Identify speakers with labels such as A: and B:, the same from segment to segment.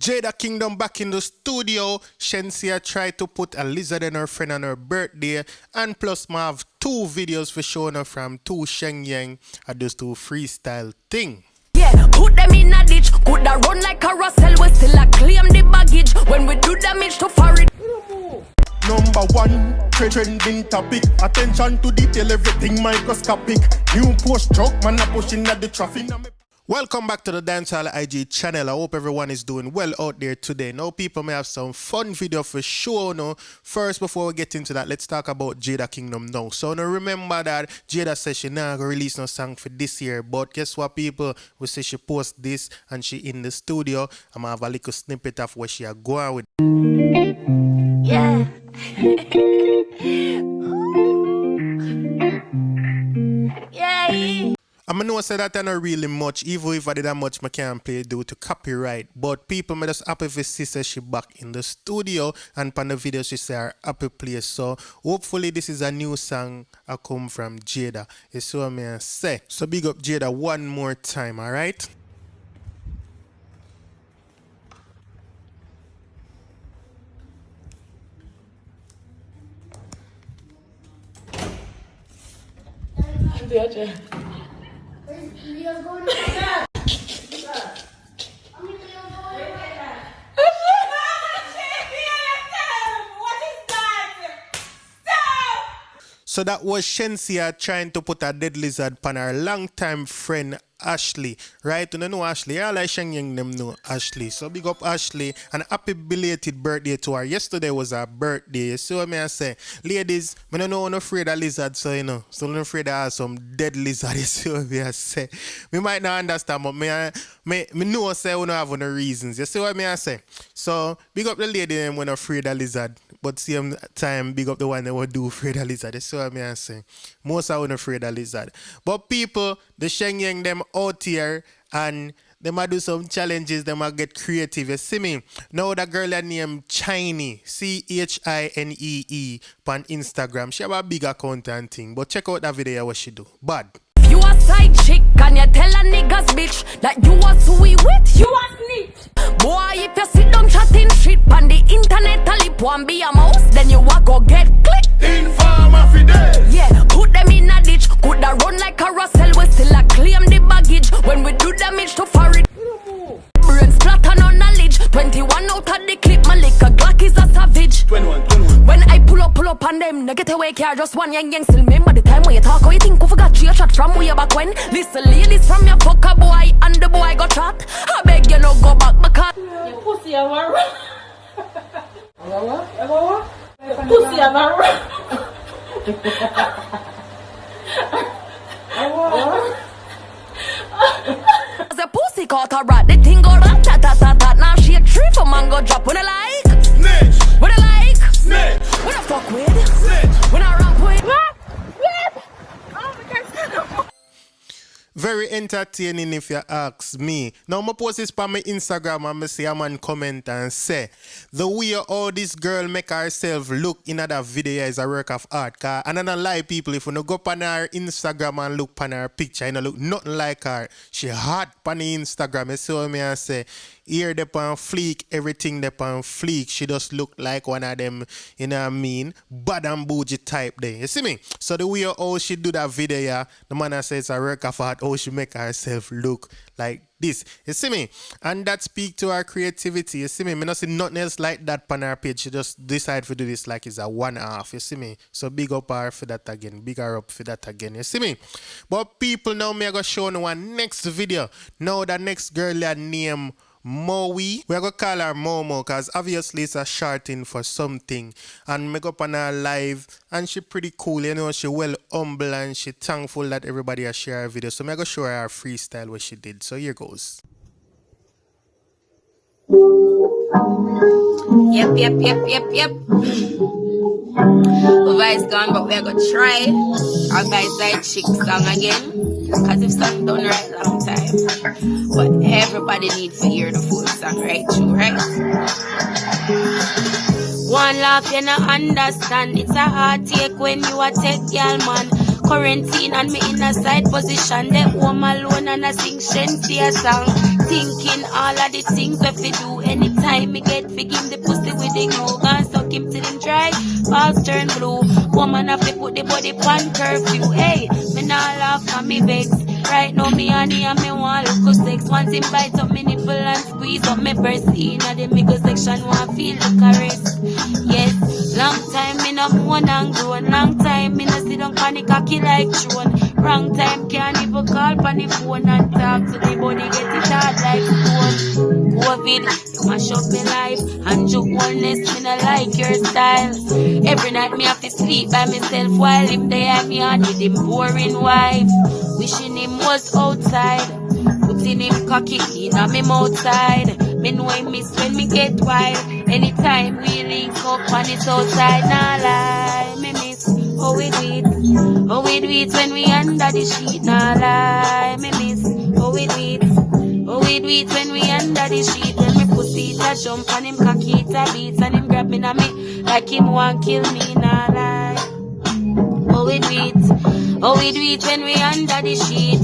A: Jada Kingdom back in the studio. Shenseea tried to put a lizard in her friend on her birthday. And plus, I have 2 videos for showing her from 2 Shenyang. I just do freestyle thing.
B: Yeah, put them in a ditch. Coulda run like a Russell. We still a claim the baggage. When we do damage to foreign.
C: Number 1, trending topic. Attention to detail, everything microscopic. New post truck, man a pushing at the traffic.
A: Welcome back to the Dancehall IG channel. I hope everyone is doing well out there today. Now people may have some fun video for sure. No, first before we get into that, let's talk about Jada Kingdom now. So now remember that Jada says she not gonna release no song for this year, but guess what, people? We say she post this and she in the studio. I'm gonna have a little snippet of where she are going with.
B: Yeah. Yeah.
A: I know I said that not really much, even if I did that much I can't play due to copyright. But people may just happy if she says she back in the studio and on the video she say her happy place. So hopefully this is a new song I come from Jada. You see what I say. So big up Jada one more time, alright?
D: Leo's going to
A: So that was Shenseea trying to put a dead lizard on her longtime friend Ashley, right? You know Ashley, all like Shenyang them know Ashley. So big up Ashley and happy belated birthday to her. Yesterday was her birthday. So what I say, ladies, I don't know I'm afraid of lizards, so you know, so I'm afraid I have some dead lizard. You see what I say? We might not understand, but me know say we don't have no reasons. You see what I say? So big up the lady them when afraid of lizard, but same time big up the one that would do afraid of lizard. You see what I say? Most are afraid of lizard. But people, the Shenyang them out here and they might do some challenges, they might get creative. You see me? Now the girl named Chinee, Chinee, on Instagram. She have a big account and thing. But check out that video what she do. Bad.
B: You a side chick and you tell a niggas bitch that you a sweet with you a snitch. Boy, if you sit down chatting shit on the internet, a lip one be a mouse, then you a go get clicked.
C: Informer Fidel.
B: Yeah, put them in a ditch. Coulda run like a Russell. We still a claim the baggage. When we do damage to foreign. Brain splatter no knowledge. 21 out of the clip. My liquor Glock is a savage.
C: 21.
B: When I pull up on them, they get away car just one yang still remember the time when you talk. How you think we forgot your shot from way back when? Listen, ladies from your fucker boy and the boy got shot. I beg you no go back because
D: your pussy a war. Pussy a war.
B: the pussy caught a rat. The thing go rat tat tat tat tat. Now she a tree for mango drop. When I like
C: Snitch.
B: when I like
C: Snitch.
B: when I fuck with
C: Snitch.
B: when I rap with.
A: Very entertaining if you ask me. Now I post this on my Instagram and I see a man comment and say the way all this girl make herself look in that video is a work of art. And I don't lie people, if you no go on her Instagram and look on her picture, you know look nothing like her. She hot on the Instagram. You see what I say? Ear the pan fleek, everything the pan fleek. She just look like one of them, you know what I mean, bad and bougie type there. You see me? So the way how she do that video, yeah, the man says it's a work of art, how she make herself look like this. You see me? And that speak to her creativity. You see me? I don't see nothing else like that on her page. She just decide to do this like it's a one-off. You see me? So big up her for that again. Big her up for that again. You see me? But people now me gonna show you one next video. Now the next girl that name Moe. We're going to call her Momo because obviously it's a shorting for something. And me go up on her live and she pretty cool. You know, she well humble and she thankful that everybody has shared her video. So I'm going to show her freestyle what she did. So here goes.
E: Yep. Vice gone, but we're gonna try our Vice Side Chick song again. Cause if song done right long time. But everybody needs to hear the full song right through, right? One laugh you no understand. It's a heartache when you a take y'all man. Quarantine and me in a side position. They home alone and I sing Shenseea song. Thinking all of the things that we do anytime. time me get fi give him the pussy with the glue. Gone suck him till him dry, balls turn blue. Woman have to put the body on curfew. Hey, me nah laugh and me vex. Right now me honey and me want look sex. Once him bite up me nipple and squeeze up me breast. Inna the middle section want feel the caress. Yes, long time me no moan and groan. Long time me no sit down panic cocky like throne. Wrong time can't even call pan the phone and talk to the body get it hard like stone. COVID, you mash up me life and you wellness, me no like your style. Every night me have to sleep by myself while him there me on with him boring wife. Wishing him was outside, putting him cocky in on me mouth side. Me know him miss when me get wild. Anytime we link up on the outside, nah lie, me miss how we do it. How we do it when we under the sheet, nah lie, me miss how we do it. How we do it when we under the sheet. When me pussy it a jump and him cocky it a beat and him grab me na me like him want kill me, nah lie. How we do it. How we do it when we under the sheet.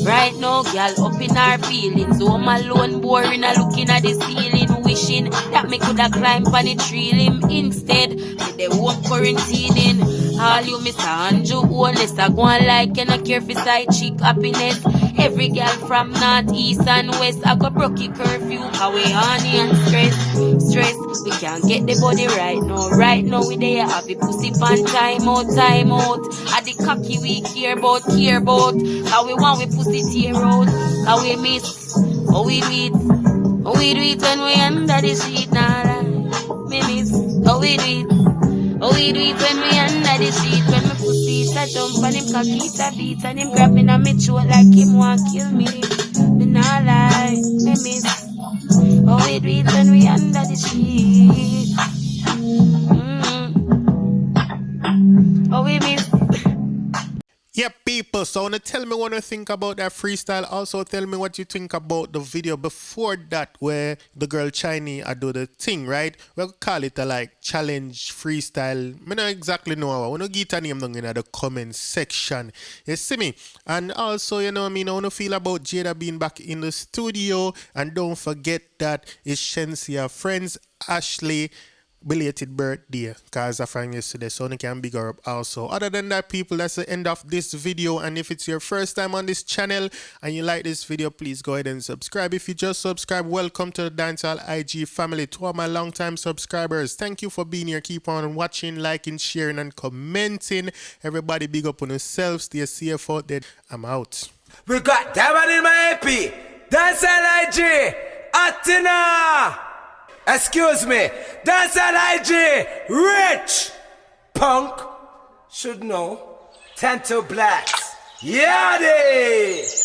E: Right now, girl, up in our feelings. Home alone, boring, a looking at the ceiling, wishing that me coulda climbed on the tree limb. Instead, me the home quarantining. All you Mr. Andrew, honest, I go on like you no care for side chick happiness. Every girl from north, east and west, I go broke your curfew, cause we honey and stress. We can't get the body right now. Right now we there have the pussy pan time out. At the cocky we care about. Cause we want we pussy tear out. Cause we miss how we do it. How we do it when we under the sheet. Nah, me miss how we do it. How we do it when we under the sheet. When me pussy is a jump and him cocky it a beat and him grab me na me throat like him want kill me. Me nah lie, me miss how we do it when we under the sheet. How we miss.
A: Yeah, people, so wanna tell me what you think about that freestyle. Also tell me what you think about the video before that where the girl Chinese I do the thing, right? We'll call it a like challenge freestyle. I don't exactly know. I wanna get a name down in the comment section. You see me? And also, you know what I mean, I wanna feel about Jada being back in the studio. And don't forget that it's Shenseea friends Ashley belated birthday cause I found yesterday, so you can big her up also. Other than that, people, that's the end of this video. And if it's your first time on this channel and you like this video, please go ahead and subscribe. If you just subscribe, welcome to the Dancehall IG family. To all my long time subscribers, thank you for being here. Keep on watching, liking, sharing and commenting. Everybody big up on yourselves. Stay safe out there. I'm out.
F: We got that one in my AP. Dancehall IG Atina. Excuse me, Dancehall IG, rich, punk, should know, Tanto Blacks, yaddy!